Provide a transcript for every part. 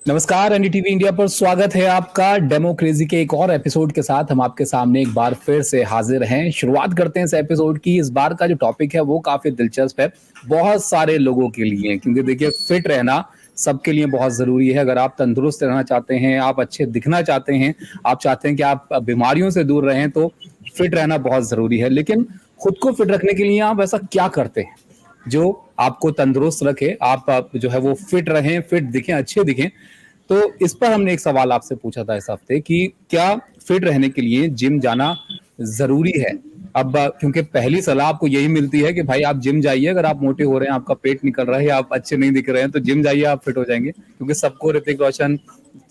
नमस्कार, NDTV India पर स्वागत है आपका। डेमोक्रेसी के एक और एपिसोड के साथ हम आपके सामने एक बार फिर से हाजिर हैं। शुरुआत करते हैं इस एपिसोड की। इस बार का जो टॉपिक है वो काफी दिलचस्प है, बहुत सारे लोगों के लिए, क्योंकि देखिए फिट रहना सबके लिए बहुत जरूरी है। अगर आप तंदुरुस्त रहना चाहते हैं, आप अच्छे दिखना चाहते हैं, आप चाहते हैं कि आप बीमारियों से दूर रहें, तो फिट रहना बहुत जरूरी है। लेकिन खुद को फिट रखने के लिए आप ऐसा क्या करते हैं जो आपको तंदुरुस्त रखे, आप जो है वो फिट रहें, फिट दिखें, अच्छे दिखें। तो इस पर हमने एक सवाल आपसे पूछा था इस हफ्ते कि क्या फिट रहने के लिए जिम जाना जरूरी है। अब क्योंकि पहली सलाह आपको यही मिलती है कि भाई आप जिम जाइए, अगर आप मोटे हो रहे हैं, आपका पेट निकल रहा है या आप अच्छे नहीं दिख रहे हैं, तो जिम जाइए, आप फिट हो जाएंगे। क्योंकि सबको ऋतिक रोशन,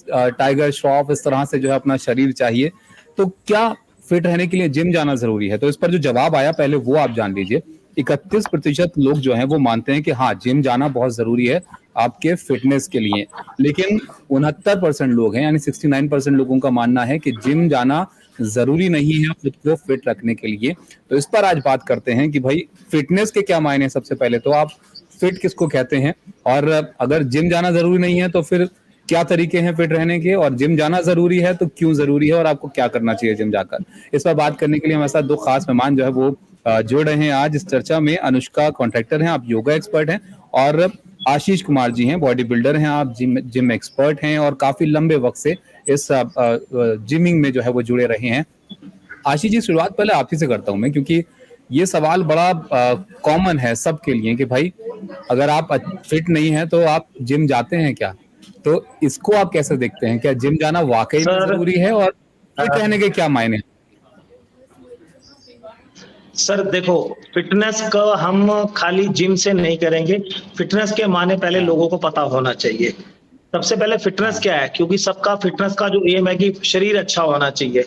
टाइगर श्रॉफ, इस तरह से जो है अपना शरीर चाहिए। तो क्या फिट रहने के लिए जिम जाना जरूरी है? तो इस पर जो जवाब आया पहले वो आप जान लीजिए। 31% लोग जो हैं वो मानते हैं कि हाँ, जिम जाना बहुत जरूरी है आपके फिटनेस के लिए। लेकिन 69% लोग हैं, यानी 69% लोगों का मानना है कि जिम जाना जरूरी नहीं है खुद को फिट रखने के लिए। तो इस पर आज बात करते हैं कि भाई फिटनेस के क्या मायने। सबसे पहले तो आप फिट किसको कहते हैं, और अगर जिम जाना जरूरी नहीं है तो फिर क्या तरीके हैं फिट रहने के, और जिम जाना जरूरी है तो क्यों जरूरी है, और आपको क्या करना चाहिए जिम जाकर। इस पर बात करने के लिए हमारे साथ दो खास मेहमान जो है वो जुड़ रहे हैं आज इस चर्चा में। अनुष्का कॉन्ट्रैक्टर हैं, आप योगा एक्सपर्ट हैं, और आशीष कुमार जी हैं, बॉडी बिल्डर हैं, आप जिम एक्सपर्ट हैं और काफी लंबे वक्त से इस जिमिंग में जो है वो जुड़े रहे हैं। आशीष जी, शुरुआत पहले आप ही से करता हूं मैं, क्योंकि ये सवाल बड़ा कॉमन है सबके लिए कि भाई अगर आप फिट नहीं है तो आप जिम जाते हैं क्या। तो इसको आप कैसे देखते हैं, क्या जिम जाना वाकई में जरूरी है, और फिट रहने के क्या मायने हैं? सर देखो, फिटनेस का हम खाली जिम से नहीं करेंगे। फिटनेस के माने पहले लोगों को पता होना चाहिए। सबसे पहले फिटनेस क्या है, क्योंकि सबका फिटनेस का जो एम है कि शरीर अच्छा होना चाहिए,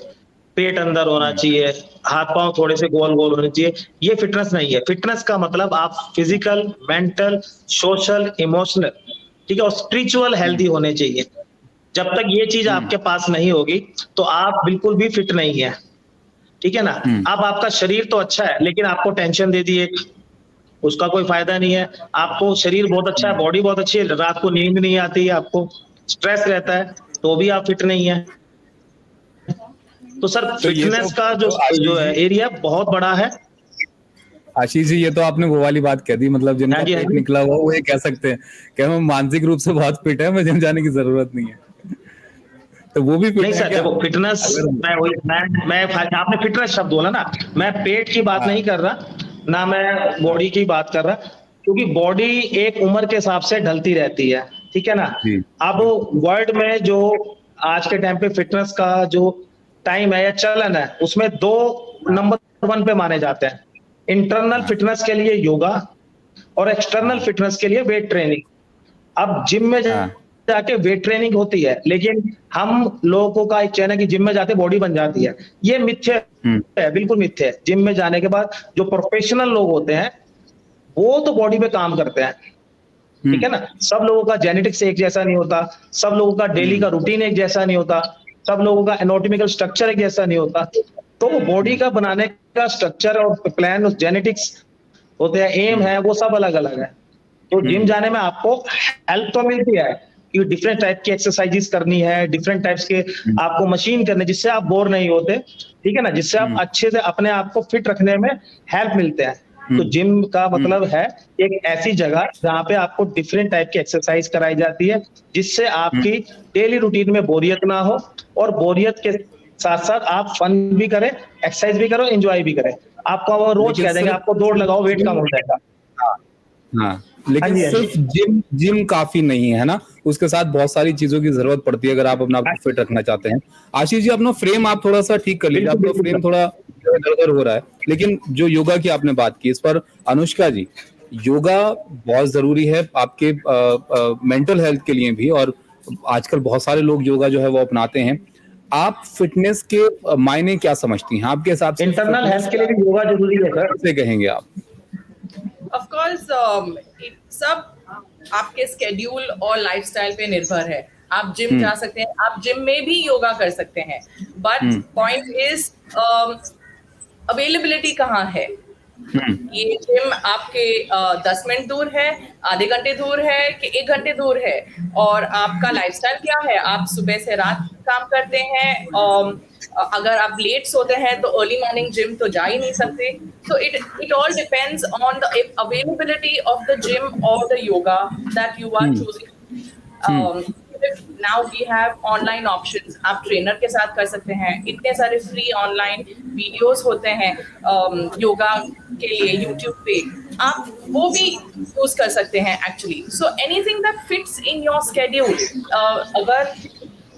पेट अंदर होना चाहिए, हाथ पांव थोड़े से गोल गोल होने चाहिए। ये फिटनेस नहीं है। फिटनेस का मतलब आप फिजिकल, मेंटल, सोशल, इमोशनल, ठीक है, और स्पिरिचुअल हेल्दी होने चाहिए। जब तक ये चीज आपके पास नहीं होगी तो आप बिल्कुल भी फिट नहीं है, ठीक है ना। अब आपका शरीर तो अच्छा है लेकिन आपको टेंशन दे दी एक, उसका कोई फायदा नहीं है। आपको शरीर बहुत अच्छा है, बॉडी बहुत अच्छी है, रात को नींद नहीं आती, आपको स्ट्रेस रहता है, तो भी आप फिट नहीं है। तो सर फिटनेस का जो है एरिया बहुत बड़ा है। आशीष जी, ये तो आपने वो वाली बात कह दी, मतलब जिनका पेट निकला हुआ वो ये कह सकते हैं कि हम मानसिक रूप से बहुत फिट है, मैं जिम जाने की जरूरत नहीं है। तो वो भी फिट नहीं सर, देखो फिटनेस, मैं आपने फिटनेस शब्द बोला ना, मैं पेट की बात नहीं कर रहा, ना मैं बॉडी की बात कर रहा, क्योंकि बॉडी एक उम्र के हिसाब से ढलती रहती है, ठीक है ना। अब वर्ल्ड में जो आज के टाइम पे फिटनेस का जो टाइम है या चलन है, उसमें दो नंबर 1 पे माने जाते हैं। इंटरनल फिटनेस के लिए योगा और एक्सटर्नल फिटनेस के लिए वेट ट्रेनिंग। अब जिम में जाके वेट ट्रेनिंग होती है, लेकिन हम लोगों का एक चैन है कि जिम में जाते बॉडी बन जाती है। ये मिथ्या है, बिल्कुल मिथ्या है। जिम में जाने के बाद जो प्रोफेशनल लोग होते हैं वो तो बॉडी पे काम करते हैं, ठीक है ना। सब लोगों का जेनेटिक्स एक जैसा नहीं होता, सब लोगों का डेली का रूटीन एक जैसा नहीं होता, सब लोगों का एनाटॉमिकल स्ट्रक्चर एक जैसा नहीं होता। तो वो बॉडी का बनाने का स्ट्रक्चर और प्लान, जेनेटिक्स होते हैं, एम है, वो सब अलग अलग है। तो जिम जाने में आपको हेल्प तो मिलती है कि डिफरेंट टाइप की एक्सरसाइजेस करनी है, डिफरेंट टाइप्स के आपको मशीन करने, जिससे आप बोर नहीं होते, ठीक है ना, जिससे आप अच्छे से अपने आप को फिट रखने में हेल्प मिलते हैं। तो जिम का मतलब है एक ऐसी जगह जहां पे आपको डिफरेंट टाइप की एक्सरसाइज कराई जाती है, जिससे आपकी डेली रूटीन में बोरियत ना हो, और बोरियत के साथ साथ आप फन भी करें, एक्सरसाइज भी करो, एंजॉय भी करें। आपको वो रोज कह देंगे आपको दौड़ लगाओ, वेट कम हो जाएगा। हाँ, लेकिन सिर्फ जिम काफी नहीं है ना, उसके साथ बहुत सारी चीजों की जरूरत पड़ती है अगर आप अपना आपको फिट रखना चाहते हैं। आशीष जी, अपना फ्रेम आप थोड़ा सा ठीक कर लीजिए, आपका फ्रेम थोड़ा इधर-उधर हो रहा है। लेकिन जो योगा की आपने बात की, इस पर अनुष्का जी, योगा बहुत जरूरी है आपके मेंटल हेल्थ के लिए भी, और आजकल बहुत सारे लोग योगा जो है वो अपनाते हैं। आप फिटनेस के मायने क्या समझती हैं आपके हिसाब से? इंटरनल हेल्थ के लिए भी योगा जरूरी है सर, कैसे कहेंगे आप? ऑफ कोर्स सब आपके स्केड्यूल और लाइफस्टाइल पे निर्भर है। आप जिम जा सकते हैं, आप जिम में भी योगा कर सकते हैं, बट पॉइंट इज अवेलेबिलिटी कहाँ है। ये जिम आपके 10 मिनट दूर है, आधे घंटे दूर है कि 1 घंटे दूर है, और आपका लाइफस्टाइल क्या है, आप सुबह से रात काम करते हैं, अगर आप लेट सोते हैं तो अर्ली मॉर्निंग जिम तो जा ही नहीं सकते। So it all depends on the availability of the gym or the yoga that you are choosing. Now we have online options. आप ट्रेनर के साथ कर सकते हैं, इतने सारे फ्री ऑनलाइन वीडियोस होते हैं योगा के लिए यूट्यूब पे, आप वो भी यूज कर सकते हैं actually. So anything that fits in your schedule, अगर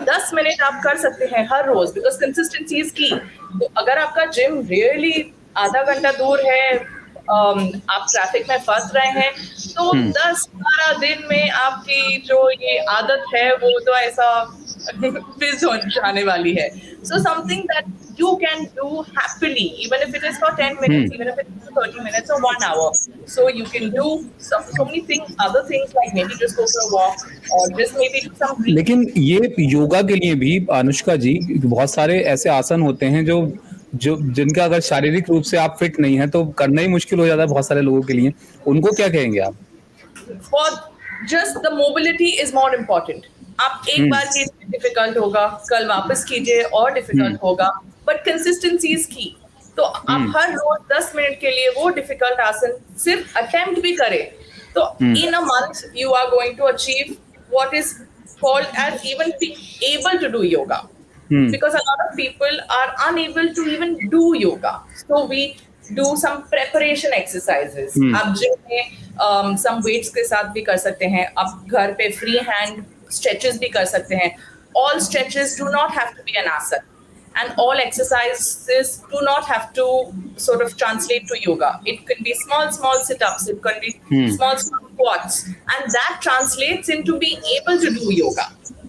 10 मिनट आप कर सकते हैं हर रोज, बिकॉज कंसिस्टेंसी इज की। तो अगर आपका जिम रियली आधा घंटा दूर है, आप ट्रैफिक में फंस रहे हैं, तो 10-12 दिन में आपकी जो ये आदत है वो तो ऐसा फिज हो जाने वाली है। So something that you can do happily, even if it is for 10 minutes, even if it is for 30 minutes or 1 hour. So you can do so many things, other things, like maybe just go for a walk or just maybe do some breathing. लेकिन ये योगा के लिए भी अनुष्का जी बहुत सारे ऐसे आसन होते हैं जो जिनका अगर शारीरिक रूप से आप फिट नहीं है तो करना ही मुश्किल हो जाता है बहुत सारे लोगों के लिए, उनको क्या कहेंगे आप? For just the mobility is more important. आप एक बार कीजिए डिफिकल्ट होगा, कल वापस कीजिए और डिफिकल्ट होगा, बट कंसिस्टेंसी इज की। तो आप हर रोज 10 मिनट के लिए वो डिफिकल्ट आसन सिर्फ अटेम्प्ट भी करें, तो in a month you are going to achieve what is called as even being able to do yoga. Because a lot of people are unable to even do yoga. So we do some preparation exercises. आप gym में some weights के साथ भी कर सकते हैं, आप घर पे free hand stretches भी कर सकते हैं. All stretches do not have to be an asana. And all exercises do not have to sort of translate to yoga. It can be small sit-ups, it can be small squats, and that translates into being able to do yoga.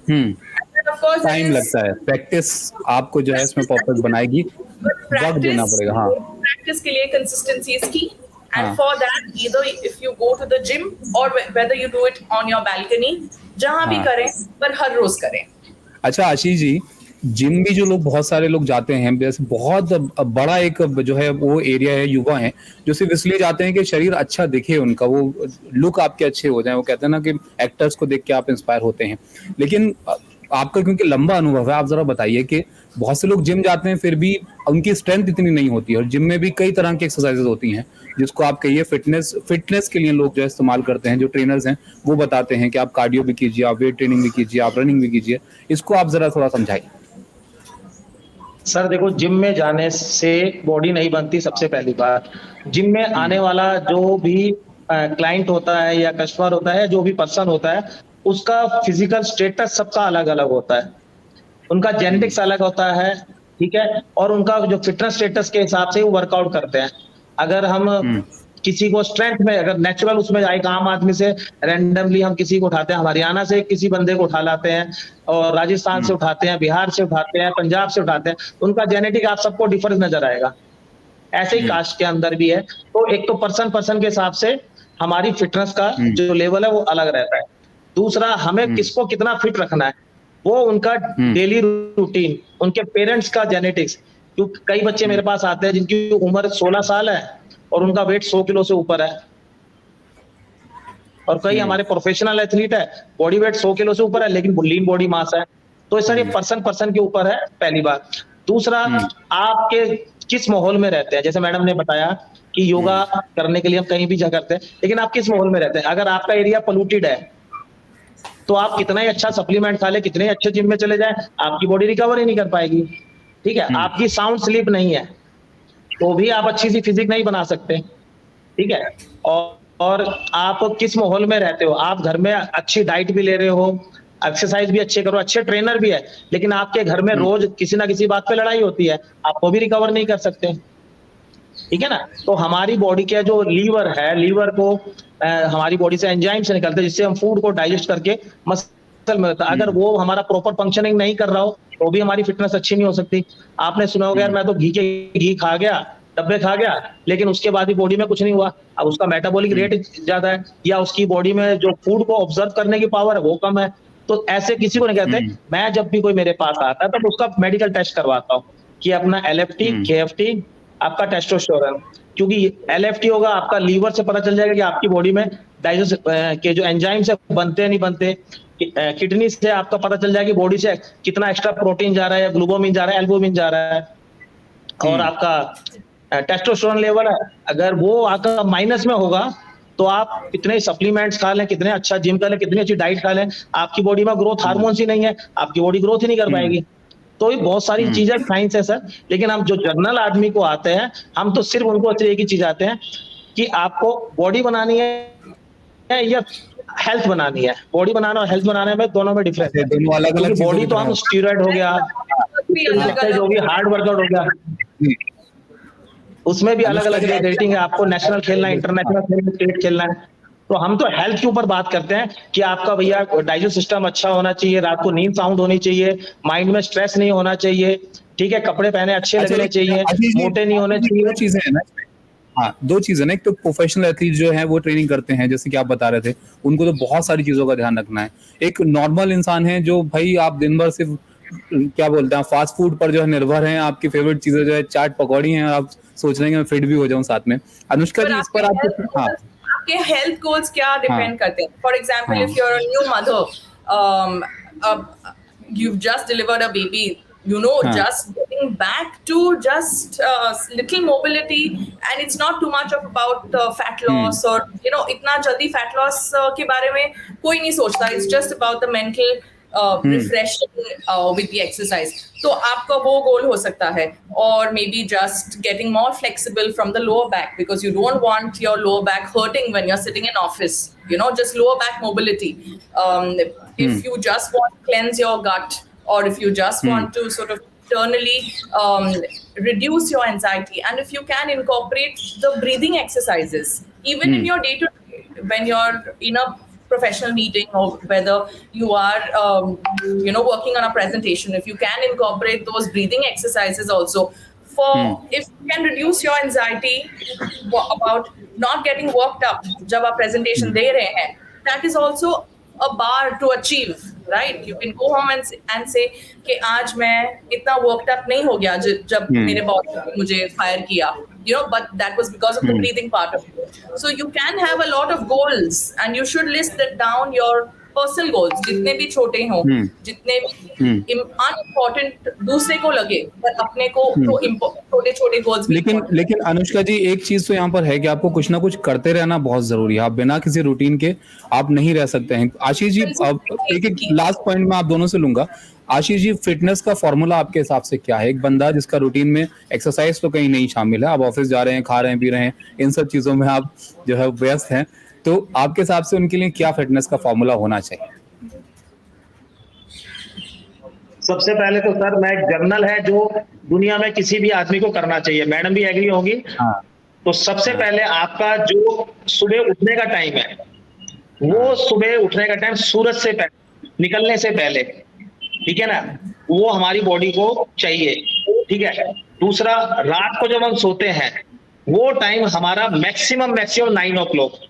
And of course, time लगता है, practice आपको जो है इसमें perfect बनाएगी, वक्त देना पड़ेगा। हाँ, प्रैक्टिस के लिए कंसिस्टेंसी इज की, and for that either if you go to the gym or whether you do it on your balcony, जहाँ भी करें पर हर रोज करें। अच्छा आशीष जी, जिम भी जो लोग बहुत सारे लोग जाते हैं, जैसे बहुत बड़ा एक जो है वो एरिया है, युवा है जो सिर्फ इसलिए जाते हैं कि शरीर अच्छा दिखे, उनका वो लुक आपके अच्छे हो जाए। वो कहते हैं ना कि एक्टर्स को देख के आप इंस्पायर होते हैं, लेकिन आपका क्योंकि लंबा अनुभव है, आप जरा बताइए कि बहुत से लोग जिम जाते हैं फिर भी उनकी स्ट्रेंथ इतनी नहीं होती है, और जिम में भी कई तरह की एक्सरसाइजेज होती हैं जिसको आप कहिए फिटनेस के लिए लोग जो है इस्तेमाल करते हैं। जो ट्रेनर्स हैं वो बताते हैं कि आप कार्डियो भी कीजिए, आप वेट ट्रेनिंग भी कीजिए, आप रनिंग भी कीजिए। इसको आप जरा थोड़ा समझाइए। सर देखो, जिम में जाने से बॉडी नहीं बनती। सबसे पहली बात, जिम में आने वाला जो भी क्लाइंट होता है या कस्टमर होता है, जो भी पर्सन होता है, उसका फिजिकल स्टेटस सबका अलग अलग होता है, उनका जेनेटिक्स अलग होता है, ठीक है, और उनका जो फिटनेस स्टेटस के हिसाब से वो वर्कआउट करते हैं। अगर हम किसी को स्ट्रेंथ में, अगर नेचुरल उसमें एक आम आदमी से रैंडमली हम किसी को उठाते हैं, हरियाणा से किसी बंदे को उठा लाते हैं और राजस्थान से उठाते हैं, बिहार से उठाते हैं, पंजाब से उठाते हैं, तो उनका जेनेटिक आप सबको डिफरेंस नजर आएगा। ऐसे ही कास्ट के अंदर भी है। तो एक तो पर्सन के हिसाब से हमारी फिटनेस का जो लेवल है वो अलग रहता है। दूसरा, हमें किसको कितना फिट रखना है, वो उनका डेली रूटीन, उनके पेरेंट्स का जेनेटिक्स। क्योंकि कई बच्चे मेरे पास आते हैं जिनकी उम्र 16 साल है और उनका वेट 100 किलो से ऊपर है, और कई हमारे प्रोफेशनल एथलीट है, बॉडी वेट 100 किलो से ऊपर है लेकिन लीन बॉडी मास है। तो इस तरह पर्सन के ऊपर है, पहली बात। दूसरा, आपके किस माहौल में रहते हैं। जैसे मैडम ने बताया कि योगा करने के लिए हम कहीं भी जा करते हैं, लेकिन आप किस माहौल में रहते हैं। अगर आपका एरिया पोल्यूटेड है तो आप कितना ही अच्छा सप्लीमेंट खा ले, कितने ही अच्छे जिम में चले जाए, आपकी बॉडी रिकवर ही नहीं कर पाएगी, ठीक है। आपकी साउंड स्लीप नहीं है तो भी आप अच्छी सी फिजिक नहीं बना सकते, ठीक है। और आप किस माहौल में रहते हो, आप घर में अच्छी डाइट भी ले रहे हो, एक्सरसाइज भी अच्छे करो, अच्छे ट्रेनर भी है, लेकिन आपके घर में रोज किसी ना किसी बात पे लड़ाई होती है, आपको भी रिकवर नहीं कर सकते, ठीक है ना। तो हमारी बॉडी का जो लीवर है, लीवर को हमारी बॉडी से एंजाइम से निकलते हैं जिससे हम फूड को डाइजेस्ट करके मसल में होता है। अगर वो हमारा प्रॉपर फंक्शनिंग नहीं कर रहा हो तो भी हमारी फिटनेस अच्छी नहीं हो सकती। आपने सुना होगा यार मैं तो घी खा गया, डब्बे खा गया, लेकिन उसके बाद भी बॉडी में कुछ नहीं हुआ। अब उसका मेटाबॉलिक रेट ज्यादा है या उसकी बॉडी में जो फूड को ऑब्जर्व करने की पावर है वो कम है। तो ऐसे किसी को नहीं कहते। मैं जब भी कोई मेरे पास आता है तो उसका मेडिकल टेस्ट करवाता हूँ कि अपना LFT, KFT, आपका टेस्टोस्टेरोन, क्योंकि LFT होगा, आपका लीवर से पता चल जाएगा कि आपकी बॉडी में डाइजेस्ट के जो एंजाइम्स है बनते हैं नहीं बनते। किडनी से आपका पता चल जाएगा कि बॉडी से कितना एक्स्ट्रा प्रोटीन जा रहा है, ग्लूकोमीन जा रहा है, एल्बुमिन जा रहा है। और आपका टेस्टोस्टेरोन लेवल है, अगर वो आपका माइनस में होगा तो आप कितने सप्लीमेंट्स खा लें, कितने अच्छा जिम कर लें, कितनी अच्छी डाइट खा लें, आपकी बॉडी में ग्रोथ हार्मोन्स ही नहीं है, आपकी बॉडी ग्रोथ ही नहीं कर पाएगी। तो ये बहुत सारी चीजें साइंस है सर। लेकिन हम जो जनरल आदमी को आते हैं, हम तो सिर्फ उनको एक ही चीज आते हैं कि आपको बॉडी बनानी है या हेल्थ बनानी है। बॉडी बनाना और हेल्थ बनाने में दोनों में डिफरेंस है। दोनों अलग अलग। बॉडी तो हम स्टीरॉयड हो गया, एक्सरसाइज हो गई, हार्ड वर्कआउट हो गया, उसमें भी अलग अलग रेटिंग है। आपको नेशनल खेलना है, इंटरनेशनल खेलना, स्टेट खेलना है। तो हम तो हेल्थ के ऊपर बात करते हैं कि आपका भैया डाइजेस्ट सिस्टम अच्छा होना चाहिए, रात को नींद साउंड होनी चाहिए, माइंड में स्ट्रेस नहीं होना चाहिए, ठीक है, कपड़े पहने अच्छे लगने चाहिए, मोटे नहीं होने चाहिए। दो चीजें है ना, हाँ दो चीजें ना, एक तो प्रोफेशनल एथलीट जो है वो ट्रेनिंग करते हैं, जैसे कि आप बता रहे थे, उनको तो बहुत सारी चीजों का ध्यान रखना है। एक नॉर्मल इंसान है जो भाई आप दिन भर सिर्फ क्या बोलते हैं फास्ट फूड पर जो है निर्भर हैं, आपकी फेवरेट चीजें जो है चाट पकौड़ी हैं, आप सोच रहे हैं कि मैं फिट भी हो जाऊं साथ में। अनुष्का जी इस पर आपके आपके हेल्थ गोल्स क्या डिपेंड करते हैं? For example if you are a new mother, you've just delivered a baby, you know, just getting back to just little mobility, and it's not too much of about fat loss or you know, itna jaldi fat loss ke bare mein koi nahi sochta. It's just about the mental refreshing with the exercise. तो आपका वो गोल हो सकता है, और maybe just getting more flexible from the lower back, because you don't want your lower back hurting when you're sitting in office, you know, just lower back mobility. If you just want to cleanse your gut, or if you just want to sort of internally reduce your anxiety, and if you can incorporate the breathing exercises even in your day to day, when you're in a professional meeting, or whether you are you know, working on a presentation, if you can incorporate those breathing exercises also for if you can reduce your anxiety about not getting worked up jab aap presentation de rahe hain, that is also a bar to achieve, right? You can go home and say कि आज मैं इतना worked up नहीं हो गया जब मेरे boss ने मुझे fire किया, you know, but that was because of the breathing part of it. So you can have a lot of goals, and you should list that down, your personal goals, जितने भी छोटे हों, जितने भी unimportant दूसरे को लगे, पर अपने को तो छोटे छोटे गोल्स। लेकिन अनुष्का जी एक चीज तो यहाँ पर है कि आपको कुछ ना कुछ करते रहना बहुत जरूरी है। आप बिना किसी रूटीन के आप नहीं रह सकते हैं। आशीष जी एक लास्ट पॉइंट मैं आप दोनों से लूंगा। आशीष जी, फिटनेस का फॉर्मूला आपके हिसाब से क्या है? एक बंदा जिसका रूटीन में एक्सरसाइज तो कहीं नहीं शामिल है, आप ऑफिस जा रहे हैं, खा रहे हैं, पी रहे हैं, इन सब चीजों में आप जो है व्यस्त हैं, तो आपके हिसाब से उनके लिए क्या फिटनेस का फॉर्मूला होना चाहिए? सबसे पहले तो सर मैं जर्नल है जो दुनिया में किसी भी आदमी को करना चाहिए, मैडम भी एग्री होंगी। तो सबसे पहले आपका जो सुबह उठने का टाइम है, वो सुबह उठने का टाइम सूरज से पहले, निकलने से पहले, ठीक है ना, वो हमारी बॉडी को चाहिए, ठीक है। दूसरा, रात को जब हम सोते हैं वो टाइम हमारा मैक्सिमम 9 o'clock,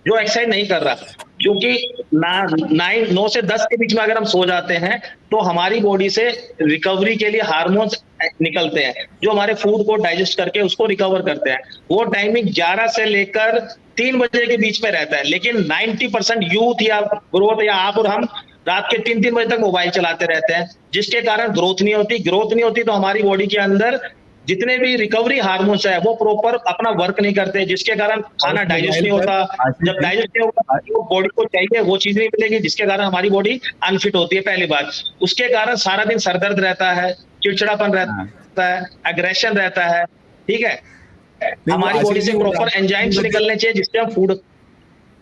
जो एक्सरसाइज नहीं कर रहा, क्योंकि 9 से 10 के बीच में अगर हम सो जाते हैं तो हमारी बॉडी से रिकवरी के लिए हार्मोन्स निकलते हैं जो हमारे फूड को डाइजेस्ट करके उसको रिकवर करते हैं। वो टाइमिंग 11 से लेकर 3 बजे के बीच में रहता है। लेकिन 90% यूथ या ग्रोथ या आप और हम रात के 3-3 बजे तक मोबाइल चलाते रहते हैं, जिसके कारण ग्रोथ नहीं होती। तो हमारी बॉडी के अंदर जितने भी रिकवरी हार्मोन्स है वो प्रॉपर अपना वर्क नहीं करते, जिसके कारण खाना डाइजेस्ट नहीं होता। जब डाइजेस्ट नहीं होगा तो बॉडी को चाहिए वो चीज नहीं मिलेगी, जिसके कारण हमारी बॉडी अनफिट होती है, पहली बात। उसके कारण सारा दिन सरदर्द रहता है, चिड़चिड़ापन रहता है, एग्रेशन रहता है, ठीक है। हमारी बॉडी से प्रॉपर एंजाइम्स निकलने चाहिए जिससे हम फूड।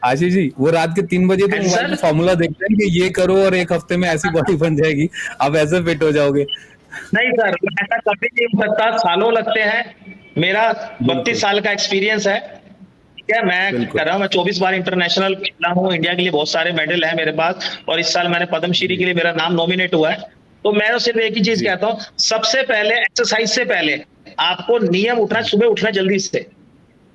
आशीष जी, वो रात के 3 बजे तो मोबाइल में फॉर्मूला देखते हैं कि ये करो और 1 हफ्ते में ऐसी बॉडी बन जाएगी, आप ऐसे फिट हो जाओगे। नहीं सर, ऐसा कभी नहीं हो सकता, सालों लगते हैं। मेरा 32 साल का एक्सपीरियंस है, ठीक है। मैं कर रहा हूँ, मैं 24 बार इंटरनेशनल खेला हूँ, इंडिया के लिए बहुत सारे मेडल है मेरे पास, और इस साल मैंने पद्मश्री के लिए मेरा नाम नॉमिनेट हुआ है। तो मैं तो सिर्फ एक ही चीज कहता हूँ, सबसे पहले एक्सरसाइज से पहले आपको नियम उठना, सुबह उठना जल्दी से,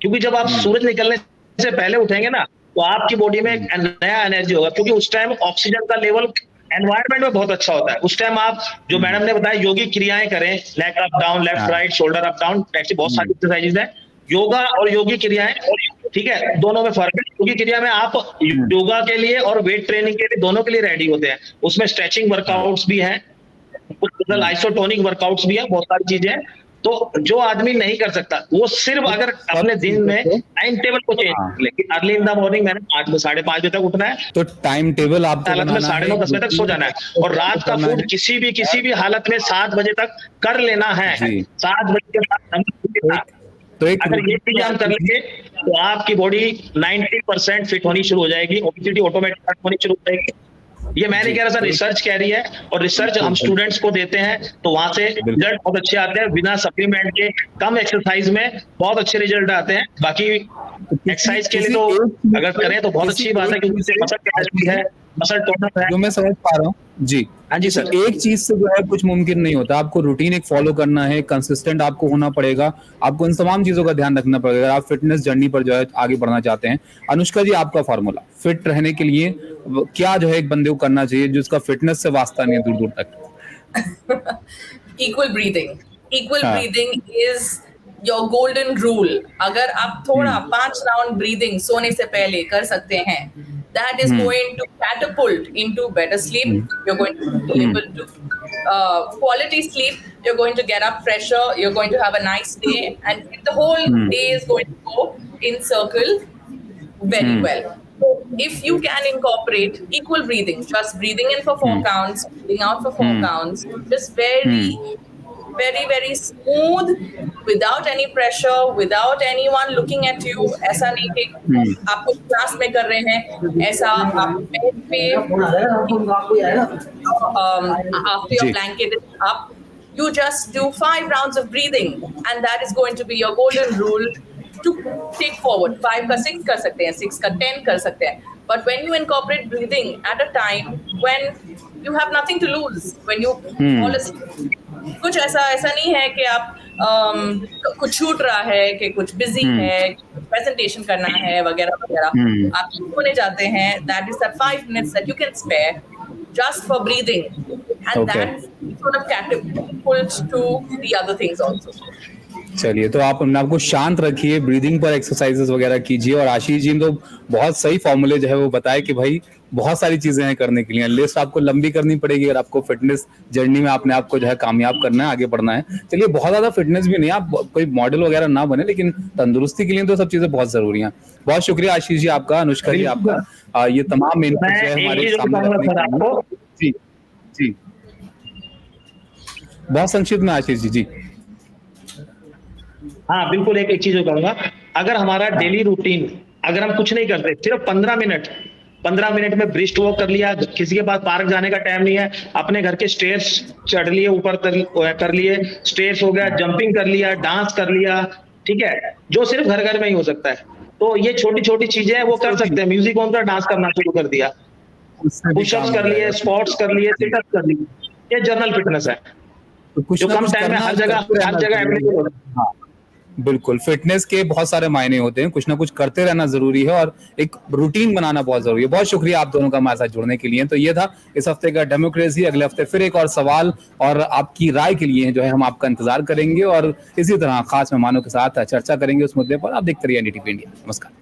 क्योंकि जब आप सूरज निकलने से पहले उठेंगे ना तो आपकी बॉडी में एक नया एनर्जी होगा, क्योंकि उस टाइम ऑक्सीजन का लेवल एनवायरनमेंट में बहुत अच्छा होता है। उस टाइम आप जो मैडम ने बताया योगी क्रियाएं करें, leg up down, left right, shoulder up down, ऐसी बहुत सारी एक्सरसाइजेज है। योगा और योगी क्रियाएं, ठीक है, दोनों में फर्क है। योगी क्रिया में आप योगा के लिए और वेट ट्रेनिंग के लिए दोनों के लिए रेडी होते हैं। उसमें स्ट्रेचिंग वर्कआउट्स भी हैं, कुछ आइसोटोनिक वर्कआउट्स भी है, बहुत सारी चीजें हैं। तो जो आदमी नहीं कर सकता वो सिर्फ अगर अपने दिन में टाइम टेबल को चेंज कर ले कि अर्ली इन द मॉर्निंग मैंने 5:30 बजे तक उठना है, तो टाइम टेबल आपको हालत में 9:30 10 बजे तक सो जाना है, और रात का फूड किसी भी हालत में 7 बजे तक कर लेना है। 7 बजे के बाद तो एक अगर ये चीज हम कर लेंगे तो आपकी बॉडी 90% फिट होनी शुरू हो जाएगी, ओबेसिटी ऑटोमेटिक होनी शुरू हो जाएगी। ये मैं नहीं कह रहा था, रिसर्च कह रही है, और रिसर्च हम स्टूडेंट्स को देते हैं तो वहां से रिजल्ट बहुत अच्छे आते हैं। बिना सप्लीमेंट के कम एक्सरसाइज में बहुत अच्छे रिजल्ट आते हैं। बाकी एक्सरसाइज के लिए तो अगर करें तो बहुत अच्छी बात है, क्योंकि मसल कैपेसिटी है, मसल टोनर है, जो मैं समझ पा रहा हूँ जी। हाँ जी सर। एक चीज से जो है कुछ मुमकिन नहीं होता, आपको रूटीन एक फॉलो करना है, कंसिस्टेंट आपको होना पड़ेगा, आपको इन तमाम चीजों का ध्यान रखना पड़ेगा अगर आप फिटनेस जर्नी पर जो है आगे बढ़ना चाहते हैं। अनुष्का जी, आपका फॉर्मूला फिट रहने के लिए क्या जो है एक बंदे को करना चाहिए जिसका फिटनेस से वास्ता नहीं है दूर दूर तक? Equal breathing is your golden rule. अगर आप थोड़ा 5 राउंड ब्रीदिंग सोने से पहले कर सकते हैं, that is going to catapult into better sleep. You're going to be able to quality sleep. You're going to get up fresher. You're going to have a nice day, and the whole day is going to go in circle very well. So if you can incorporate equal breathing, just breathing in for 4 counts, breathing out for 4 counts, just very smooth, without any pressure, without anyone looking at you. ऐसा नहीं कि आपको class में कर रहे हैं, ऐसा आप बेड पे after your blanket is up, you just do 5 rounds of breathing, and that is going to be your golden rule to take forward. 5 का 6 कर सकते हैं, 6 का 10 कर सकते हैं, but when you incorporate breathing at a time when you have nothing to lose, when you fall asleep, कुछ ऐसा नहीं है कि आप कुछ छूट रहा है, कि कुछ बिजी है, प्रेजेंटेशन करना है वगैरह वगैरह, आप होने जाते हैं, that is that 5 minutes that you can spare just for breathing, and that sort of catapults to the other things also. चलिए, तो आप अपने आपको शांत रखिए, ब्रीदिंग पर एक्सरसाइजेस वगैरह कीजिए, और आशीष जी ने तो बहुत सही फॉर्मूले जो है वो बताए कि भाई बहुत सारी चीजें हैं करने के लिए, लिस्ट आपको लंबी करनी पड़ेगी अगर आपको फिटनेस जर्नी में अपने आप को जो है कामयाब करना है, आगे बढ़ना है। चलिए, बहुत ज्यादा फिटनेस भी नहीं, आप कोई मॉडल वगैरह ना बने, लेकिन तंदुरुस्ती के लिए तो सब चीजें बहुत जरूरी हैं। बहुत शुक्रिया आशीष जी आपका, अनुष्का जी आपका, ये तमाम इनपुट जो है हमारे सामने। जी जी, बहुत संक्षिप्त में आशीष जी। हाँ बिल्कुल, एक चीज कहूंगा, अगर हमारा डेली रूटीन, अगर हम कुछ नहीं करते, सिर्फ 15 मिनट में ब्रिस्ट वॉक कर लिया, किसी के पास पार्क जाने का टाइम नहीं है, अपने घर के स्टेयर्स चढ़ लिए, ऊपर कर लिए, स्टेयर्स हो गया, जंपिंग कर लिया, डांस कर लिया, ठीक है, जो सिर्फ घर में ही हो सकता है। तो ये छोटी छोटी चीजें हैं, वो कर सकते हैं। म्यूजिक ऑन कर, डांस करना शुरू कर दिया, पुशअप्स कर लिए, स्क्वाट्स कर लिए, सिटअप्स कर लिए, ये जनरल फिटनेस है जो कम टाइम में हर जगह अवेलेबल होता है। बिल्कुल, फिटनेस के बहुत सारे मायने होते हैं, कुछ ना कुछ करते रहना जरूरी है, और एक रूटीन बनाना बहुत जरूरी है। बहुत शुक्रिया आप दोनों का हमारे साथ जुड़ने के लिए। तो ये था इस हफ्ते का डेमोक्रेसी। अगले हफ्ते फिर एक और सवाल और आपकी राय के लिए जो है हम आपका इंतजार करेंगे, और इसी तरह खास मेहमानों के साथ चर्चा करेंगे उस मुद्दे पर। आप देखते रहिए NDTV इंडिया। नमस्कार।